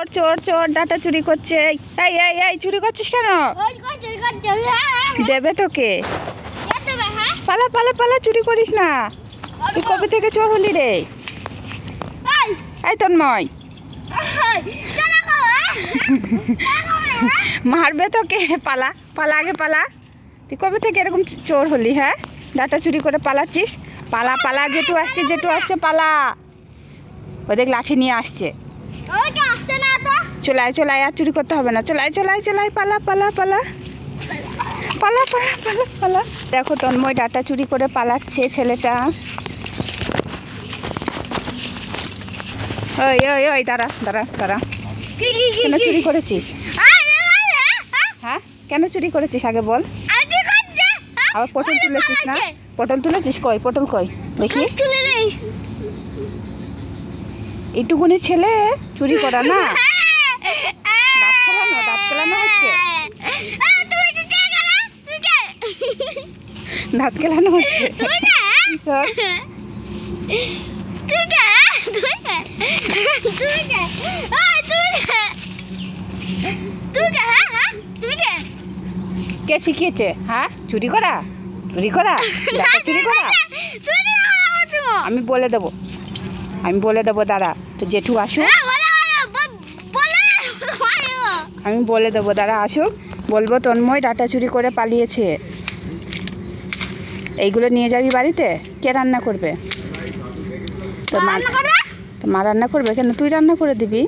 চোর চোর চোর ডাটা চুরি করছে। এই এই এই চুরি করছিস কেন? দেবে তোকে। পালা পালা পালা, চুরি করিস না। তুই কবে থেকে চোর হলি রে? এই তন্ময়, মারবে তোকে। পালা পালা, আগে পালা। তুই কবে থেকে এরকম চোর হলি? হ্যাঁ, ডাটা চুরি করে পালাচ্ছিস। পালা পালা, জেঠু আসছে, জেঠু আসছে, পালা। ওদের লাঠি নিয়ে আসছে। চলে আয় চলে আয়, আর চুরি করতে হবে না। চলে আয় চলে আয় চলে আয়, পালা পালা পালা পালা পালা পালা পালা। দেখো তন্ময় ডাটা চুরি করে পালাচ্ছে ছেলেটা। ওই ওই ওই, দাঁড়া দাঁড়া দাঁড়া। কেন চুরি করেছিস? হ্যাঁ, কেন চুরি করেছিস আগে বল। আবার পটল তুলেছিস না? পটল তুলেছিস? কই পটল, কই দেখি। এইটুকুনি ছেলে চুরি করা না? দাঁত খেলানো, দাঁত খেলানো হচ্ছে। দাঁত খেলানো হচ্ছে। কে শিখিয়েছে? হ্যাঁ, চুরি করা? চুরি করা, ডাটা চুরি করা? আমি বলে দেবো, আমি বলে দেবো, দাঁড়া। তো জেঠু আসুক, আমি বলে দেবো, দাঁড়া আসুক, বলবো তন্ময় ডাটা চুরি করে পালিয়েছে। এইগুলো নিয়ে যাবি বাড়িতে। কে রান্না করবে? তোর মা। তো মা রান্না করবে কেন? তুই রান্না করে দিবি।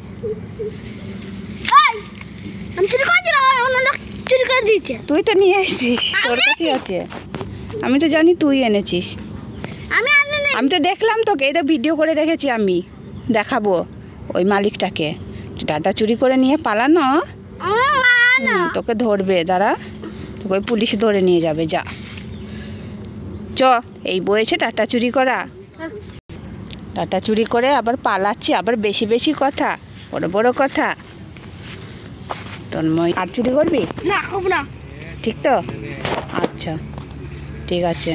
তুই তো নিয়ে এসেছিস, তোর কাছে আছে। আমি তো জানি তুই এনেছিস। আমি তো দেখলাম তোকে, এটা ভিডিও করে রেখেছি আমি, দেখাবো ওই মালিকটাকে। ডাটা চুরি করে নিয়ে পালানো, তোকে ধরবে, দাঁড়া। তোকে ওই পুলিশ ধরে নিয়ে যাবে। যা চ, এই বয়েছে ডাটা চুরি করা। ডাটা চুরি করে আবার পালাচ্ছি, আবার বেশি বেশি কথা, বড় বড় কথা। তন্ময়, আর চুরি করবি না? ঠিক তো? আচ্ছা, ঠিক আছে।